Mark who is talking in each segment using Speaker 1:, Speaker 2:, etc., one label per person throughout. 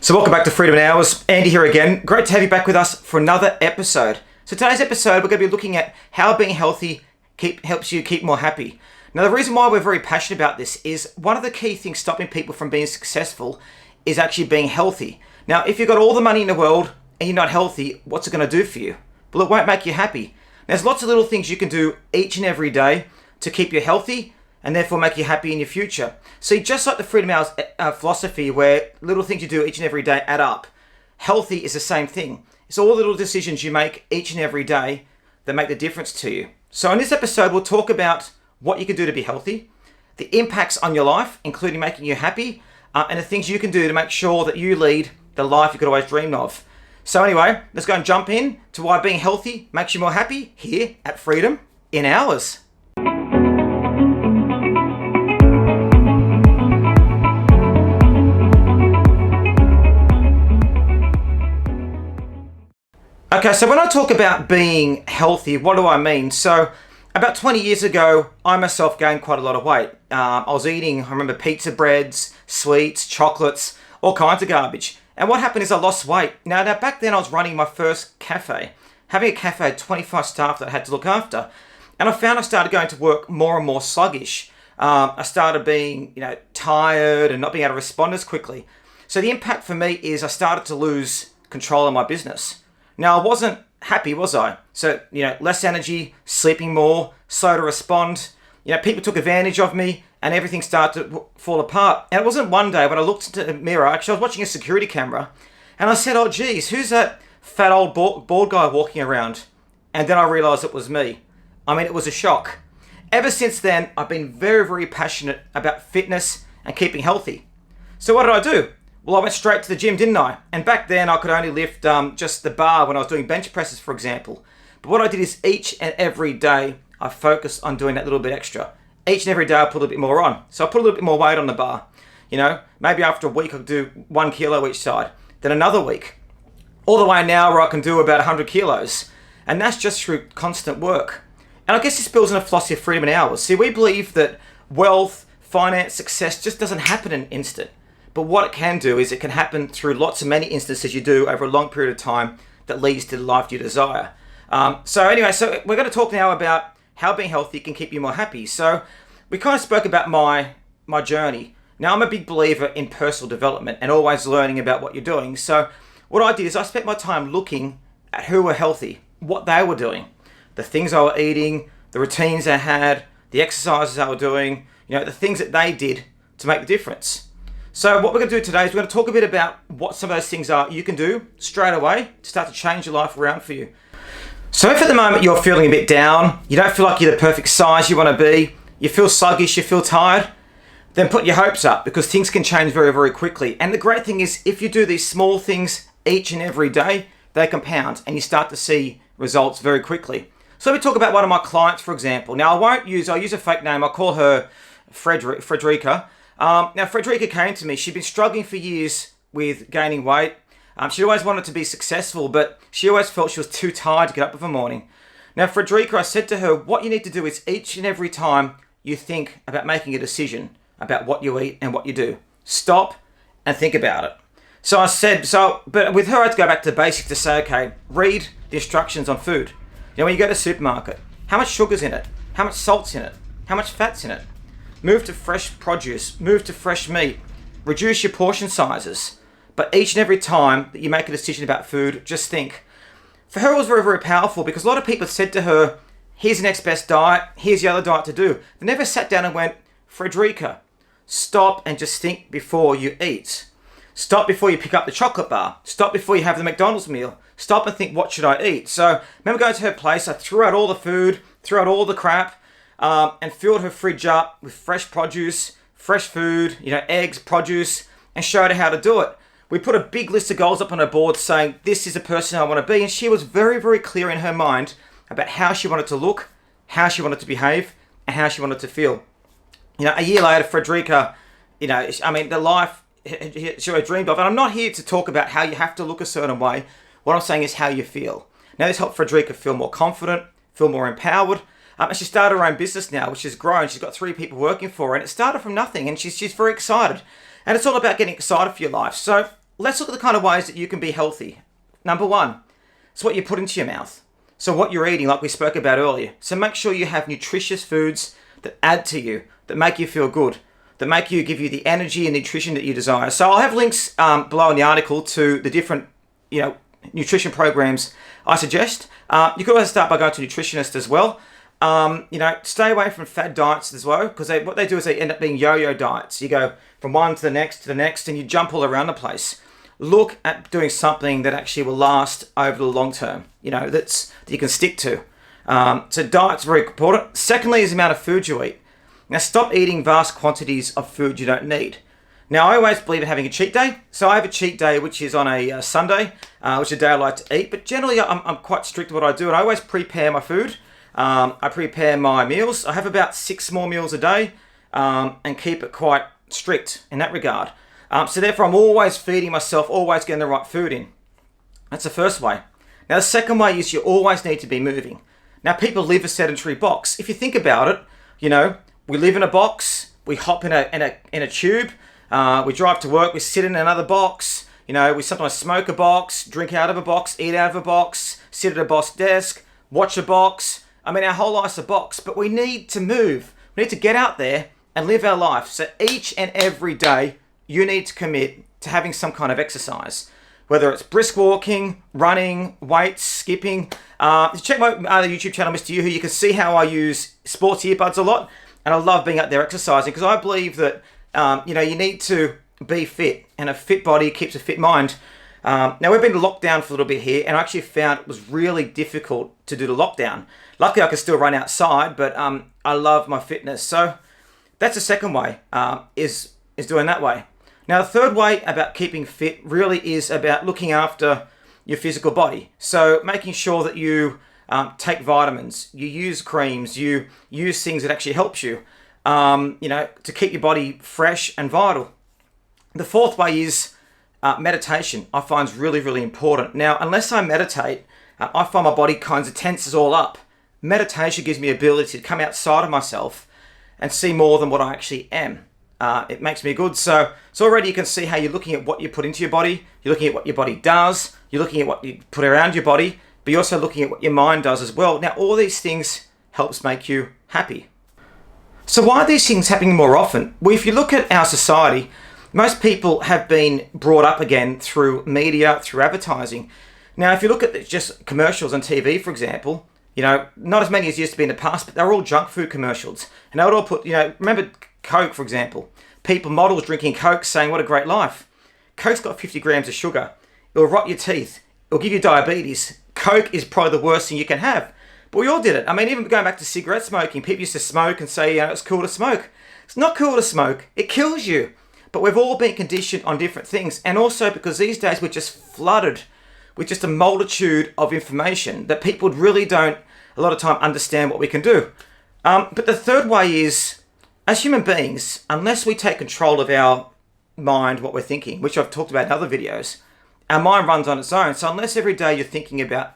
Speaker 1: So welcome back to Freedom in Hours. Andy here again. Great to have you back with us for another episode. So today's episode, we're going to be looking at how being healthy helps you keep more happy. Now, the reason why we're very passionate about this is one of the key things stopping people from being successful is actually being healthy. Now, if you've got all the money in the world and you're not healthy, what's it going to do for you? Well, it won't make you happy. There's lots of little things you can do each and every day to keep you healthy and therefore make you happy in your future. See, just like the Freedom Hours philosophy, where little things you do each and every day add up, healthy is the same thing. It's all the little decisions you make each and every day that make the difference to you. So in this episode, we'll talk about what you can do to be healthy, the impacts on your life, including making you happy, and the things you can do to make sure that you lead the life you could always dream of. So anyway, let's go and jump in to why being healthy makes you more happy here at Freedom in Hours. Okay, so when I talk about being healthy, what do I mean? So about 20 years ago, I myself gained quite a lot of weight. I was eating, I remember, pizza breads, sweets, chocolates, all kinds of garbage. And what happened is I lost weight. Now back then I was running my first cafe. Having a cafe had 25 staff that I had to look after. And I found I started going to work more and more sluggish. I started being, tired and not being able to respond as quickly. So the impact for me is I started to lose control of my business. Now, I wasn't happy, was I? So, less energy, sleeping more, slow to respond. People took advantage of me and everything started to fall apart. And it wasn't one day when I looked into the mirror, actually I was watching a security camera and I said, oh geez, who's that fat old bald guy walking around? And then I realized it was me. It was a shock. Ever since then, I've been very, very passionate about fitness and keeping healthy. So what did I do? Well, I went straight to the gym, didn't I? And back then I could only lift just the bar when I was doing bench presses, for example. But what I did is each and every day I focused on doing that little bit extra. Each and every day I put a little bit more on. So I put a little bit more weight on the bar. Maybe after a week I could do 1 kilo each side. Then another week. All the way now where I can do about 100 kilos. And that's just through constant work. And I guess this builds on a philosophy of freedom in hours. See, we believe that wealth, finance, success just doesn't happen in an instant. But what it can do is it can happen through lots of many instances you do over a long period of time that leads to the life you desire. So we're going to talk now about how being healthy can keep you more happy. So we kind of spoke about my journey. Now, I'm a big believer in personal development and always learning about what you're doing. So what I did is I spent my time looking at who were healthy, what they were doing, the things I were eating, the routines they had, the exercises they were doing, the things that they did to make the difference. So what we're going to do today is we're going to talk a bit about what some of those things are you can do straight away to start to change your life around for you. So if at the moment you're feeling a bit down, you don't feel like you're the perfect size you want to be, you feel sluggish, you feel tired, then put your hopes up because things can change very, very quickly. And the great thing is if you do these small things each and every day, they compound and you start to see results very quickly. So let me talk about one of my clients, for example. Now I'll use a fake name. I'll call her Frederickas. Now, Fredericka came to me. She'd been struggling for years with gaining weight. She always wanted to be successful, but she always felt she was too tired to get up in the morning. Now, Fredericka, I said to her, what you need to do is each and every time you think about making a decision about what you eat and what you do, stop and think about it. So I said, but with her, I had to go back to the basics to say, okay, read the instructions on food. When you go to the supermarket, how much sugar's in it? How much salt's in it? How much fat's in it? Move to fresh produce, move to fresh meat, reduce your portion sizes. But each and every time that you make a decision about food, just think. For her, it was very, very powerful because a lot of people said to her, here's the next best diet, here's the other diet to do. They never sat down and went, Fredericka, stop and just think before you eat. Stop before you pick up the chocolate bar. Stop before you have the McDonald's meal. Stop and think, what should I eat? So I remember going to her place, I threw out all the food, threw out all the crap, and filled her fridge up with fresh produce, fresh food, eggs, produce, and showed her how to do it. We put a big list of goals up on her board saying, this is the person I want to be. And she was very, very clear in her mind about how she wanted to look, how she wanted to behave, and how she wanted to feel. A year later, Fredericka, the life she dreamed of. And I'm not here to talk about how you have to look a certain way. What I'm saying is how you feel. Now, this helped Fredericka feel more confident, feel more empowered. And she started her own business now, which has grown. She's got 3 people working for her, and it started from nothing, and she's very excited. And it's all about getting excited for your life. So let's look at the kind of ways that you can be healthy. Number one, it's what you put into your mouth. So what you're eating, like we spoke about earlier. So make sure you have nutritious foods that add to you, that make you feel good, that give you the energy and nutrition that you desire. So I'll have links below in the article to the different, nutrition programs I suggest. You could always start by going to a nutritionist as well. Stay away from fad diets as well, because what they do is they end up being yo-yo diets. You go from one to the next, and you jump all around the place. Look at doing something that actually will last over the long term, that you can stick to. So diet's very important. Secondly is the amount of food you eat. Now stop eating vast quantities of food you don't need. Now I always believe in having a cheat day. So I have a cheat day which is on a Sunday, which is a day I like to eat. But generally I'm quite strict with what I do, and I always prepare my food. I prepare my meals. I have about 6 small meals a day, and keep it quite strict in that regard. So therefore I'm always feeding myself, always getting the right food in. That's the first way. Now the second way is you always need to be moving. Now people live a sedentary box. If you think about it, we live in a box, we hop in a tube, we drive to work, we sit in another box, we sometimes smoke a box, drink out of a box, eat out of a box, sit at a boss desk, watch a box. I mean, our whole life's a box, but we need to move. We need to get out there and live our life. So each and every day, you need to commit to having some kind of exercise. Whether it's brisk walking, running, weights, skipping. Check my other YouTube channel, Mr. Yoo-Hoo. You can see how I use sports earbuds a lot. And I love being out there exercising, because I believe that, you need to be fit. And a fit body keeps a fit mind. Now, we've been locked down for a little bit here, and I actually found it was really difficult to do the lockdown. Luckily, I can still run outside, but I love my fitness. So that's the second way, is doing that way. Now, the third way about keeping fit really is about looking after your physical body. So making sure that you take vitamins, you use creams, you use things that actually helps you, to keep your body fresh and vital. The fourth way is meditation. I find is really, really important. Now, unless I meditate, I find my body kind of tenses all up. Meditation gives me the ability to come outside of myself and see more than what I actually am. It makes me good. So already you can see how you're looking at what you put into your body, you're looking at what your body does, you're looking at what you put around your body, but you're also looking at what your mind does as well. Now, all these things helps make you happy. So why are these things happening more often? Well, if you look at our society, most people have been brought up again through media, through advertising. Now, if you look at just commercials on TV, for example, not as many as used to be in the past, but they're all junk food commercials. And they would all put, remember Coke, for example. Models drinking Coke saying, what a great life. Coke's got 50 grams of sugar. It'll rot your teeth. It'll give you diabetes. Coke is probably the worst thing you can have. But we all did it. I mean, even going back to cigarette smoking, people used to smoke and say, it's cool to smoke. It's not cool to smoke. It kills you. But we've all been conditioned on different things. And also because these days we're just flooded with just a multitude of information that people really don't, a lot of time, understand what we can do. But the third way is, as human beings, unless we take control of our mind, what we're thinking, which I've talked about in other videos, our mind runs on its own. So unless every day you're thinking about,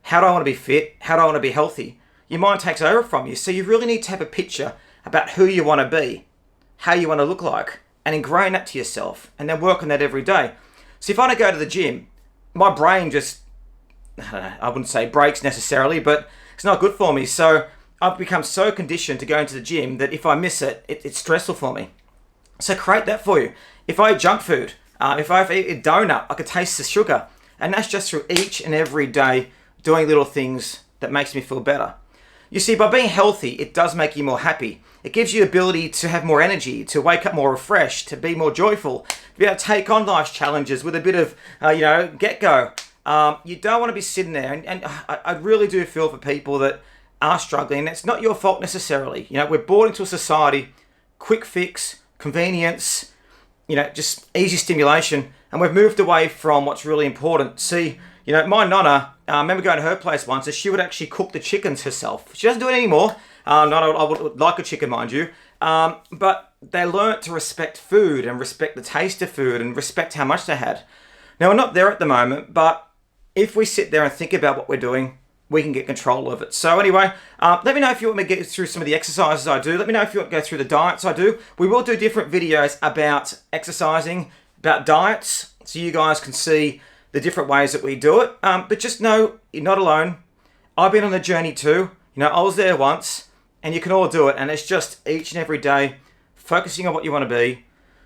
Speaker 1: how do I want to be fit? How do I want to be healthy? Your mind takes over from you. So you really need to have a picture about who you want to be, how you want to look like, and ingrain that to yourself, and then work on that every day. So if I don't go to the gym, my brain just, I wouldn't say breaks necessarily, but it's not good for me. So I've become so conditioned to going to the gym that if I miss it, it's stressful for me. So create that for you. If I eat junk food, if I eat a donut, I can taste the sugar. And that's just through each and every day doing little things that makes me feel better. You see, by being healthy, it does make you more happy. It gives you the ability to have more energy, to wake up more refreshed, to be more joyful, to be able to take on life's challenges with a bit of, get-go. You don't want to be sitting there. And I really do feel for people that are struggling. It's not your fault necessarily. We're brought into a society, quick fix, convenience, just easy stimulation. And we've moved away from what's really important. See, my nonna, I remember going to her place once, and she would actually cook the chickens herself. She doesn't do it anymore. I would like a chicken, mind you. But they learnt to respect food and respect the taste of food and respect how much they had. Now, we're not there at the moment, but if we sit there and think about what we're doing, we can get control of it. So anyway, let me know if you want me to get through some of the exercises I do. Let me know if you want to go through the diets I do. We will do different videos about exercising, about diets, so you guys can see the different ways that we do it. But just know you're not alone. I've been on the journey too. I was there once, and you can all do it. And it's just each and every day focusing on what you want to be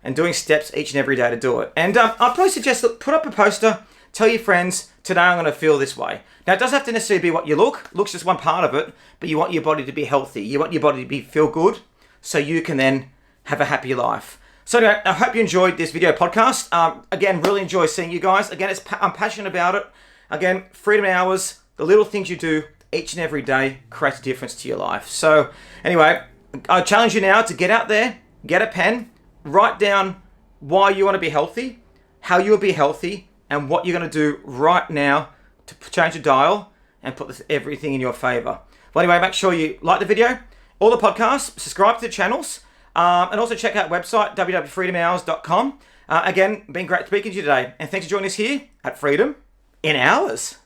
Speaker 1: and doing steps each and every day to do it. And I'd probably suggest, look, put up a poster, tell your friends, today I'm going to feel this way. Now, it doesn't have to necessarily be what you look. Look's just one part of it, but you want your body to be healthy. You want your body to feel good so you can then have a happy life. So anyway, I hope you enjoyed this video podcast. Again, really enjoy seeing you guys. Again, I'm passionate about it. Again, Freedom Hours, the little things you do each and every day creates a difference to your life. So anyway, I challenge you now to get out there, get a pen, write down why you want to be healthy, how you'll be healthy, and what you're going to do right now to change the dial and put everything in your favor. Well, anyway, make sure you like the video, all the podcasts, subscribe to the channels, and also check out website www.freedomhours.com. Again, been great speaking to you today, and thanks for joining us here at Freedom in Hours.